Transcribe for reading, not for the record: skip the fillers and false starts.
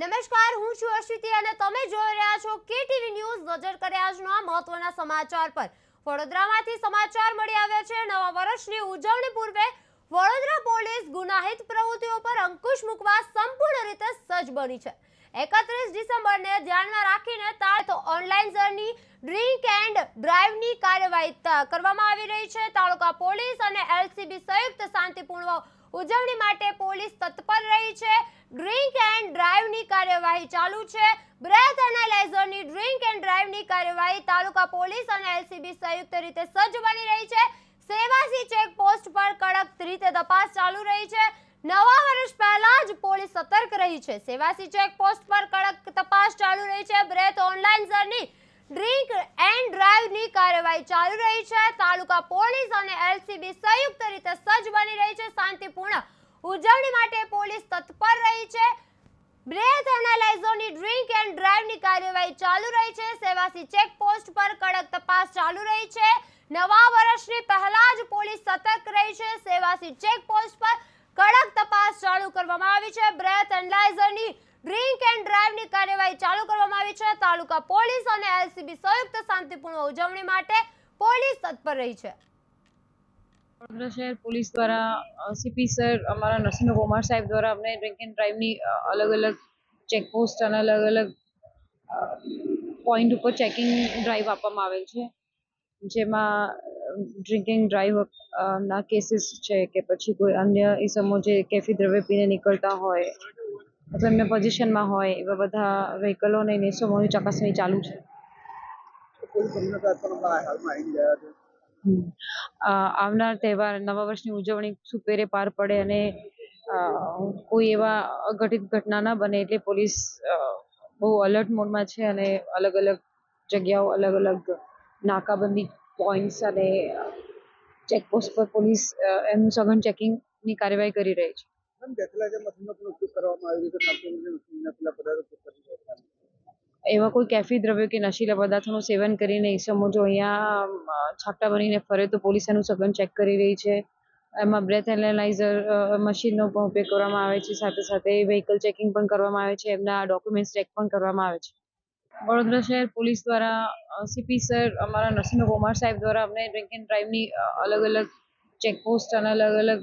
નમસ્કાર, હું છું અશ્વિતિ અને તમે જોઈ રહ્યા છો કેટીવી ન્યૂઝ. નજર કરે આજના મહત્વના સમાચાર પર. વડોદરામાંથી સમાચાર મળી આવ્યા છે. નવા વર્ષની ઉજવણી પૂર્વે વડોદરા પોલીસ ગુનાહિત પ્રવૃત્તિઓ પર અંકુશ મૂકવા સંપૂર્ણ રીતે સજ્જ બની છે. 31 ડિસેમ્બરને ધ્યાનમાં રાખીને ઓનલાઈન જર્ની ડ્રિંક એન્ડ ડ્રાઈવની કાર્યવાહી કરવામાં આવી રહી છે. તાલુકા પોલીસ અને એલસીબી સંયુક્ત શાંતિપૂર્ણ ઉજવણી માટે પોલીસ તત્પર રહી છે. ડ્રિંક એન્ડ ડ્રાઈવની કાર્યવાહી ચાલુ છે. બ્રેથ એનાલાઇઝરની ડ્રિંક એન્ડ ડ્રાઈવની કાર્યવાહી તાલુકા પોલીસ અને એલસીબી સંયુક્ત રીતે સજ્જ બની રહી છે. સેવાસી ચેકપોસ્ટ પર કડક રીતે તપાસ ચાલુ રહી છે. નવા વર્ષ પહેલા જ પોલીસ સતર્ક રહી છે. સેવાસી ચેકપોસ્ટ પર કડક તપાસ ચાલુ રહી છે. Breath online journey drink and ડ્રાઈવની કાર્યવાહી ચાલુ રહી છે. તાલુકા પોલીસ અને એલસીબી સંયુક્ત રીતે સજ્જ બની રહી છે. શાંતિપૂર્ણ ઉજવણી માટે પોલીસ તત્પર રહી છે. બ્રેથ એનાલાઇઝરની ડ્રિંક એન્ડ ડ્રાઈવની કાર્યવાહી ચાલુ રહી છે. સેવાસી ચેકપોસ્ટ પર કડક તપાસ ચાલુ રહી છે. નવા વર્ષની પહેલા જ પોલીસ સતર્ક રહી છે. સેવાસી ચેકપોસ્ટ પર કડક તપાસ ચાલુ કરવામાં આવી છે. બ્રેથ એનાલાઇઝરની ડ્રિંક એન્ડ ડ્રાઈવની કાર્યવાહી ચાલુ કરવામાં આવી છે. તાલુકા પોલીસ અને એલસીબી સંયુક્ત શાંતિપૂર્ણ ઉજવણી માટે પોલીસ તત્પર રહી છે. વડોદરા શહેર પોલીસ દ્વારા સીપી સર અમારા નરસિંહ કુમાર સાહેબ દ્વારા અમને ડ્રિંક એન્ડ ડ્રાઈવની અલગ અલગ ચેકપોસ્ટ અને અલગ અલગ પોઈન્ટ ઉપર ચેકિંગ ડ્રાઈવ આપવામાં આવેલ છે, જેમાં ડ્રિંકિંગ ડ્રાઈવ ના કેસીસ છે કે પછી કોઈ અન્ય ઇસમો જે કેફી દ્રવ્ય પીને નીકળતા હોય અથવા એમના પોઝિશનમાં હોય એવા બધા વ્હીકલો અને ઇસમોની ચકાસણી ચાલુ છે. આવનાર તહેવાર નવા વર્ષની ઉજવણી સુપેરે પાર પડે અને કોઈ એવા અઘટિત ઘટના ના બને એટલે પોલીસ બહુ અલર્ટ મોડમાં છે અને અલગ અલગ જગ્યાઓ અલગ અલગ નાકાબંધી પોઈન્ટ્સ અને ચેકપોસ્ટ પર પોલીસ એમનું સઘન ચેકિંગની કાર્યવાહી કરી રહી છે. એવા કોઈ કેફી દ્રવ્યો કે નશીલા પદાર્થોનું સેવન કરીને ઈસમો જો અહીંયા છાપટા બનીને ફરે તો પોલીસ એનું સઘન ચેક કરી રહી છે. એમાં બ્રેથ એનાલાઇઝર મશીનનો પણ ઉપયોગ કરવામાં આવે છે. સાથે સાથે વ્હીકલ ચેકિંગ પણ કરવામાં આવે છે. એમના ડોક્યુમેન્ટ્સ ચેક પણ કરવામાં આવે છે. વડોદરા શહેર પોલીસ દ્વારા સીપી સર અમારા નરસિંહ કુમાર સાહેબ દ્વારા અમને ડ્રિંક એન્ડ ડ્રાઈવની અલગ અલગ ચેકપોસ્ટ અને અલગ અલગ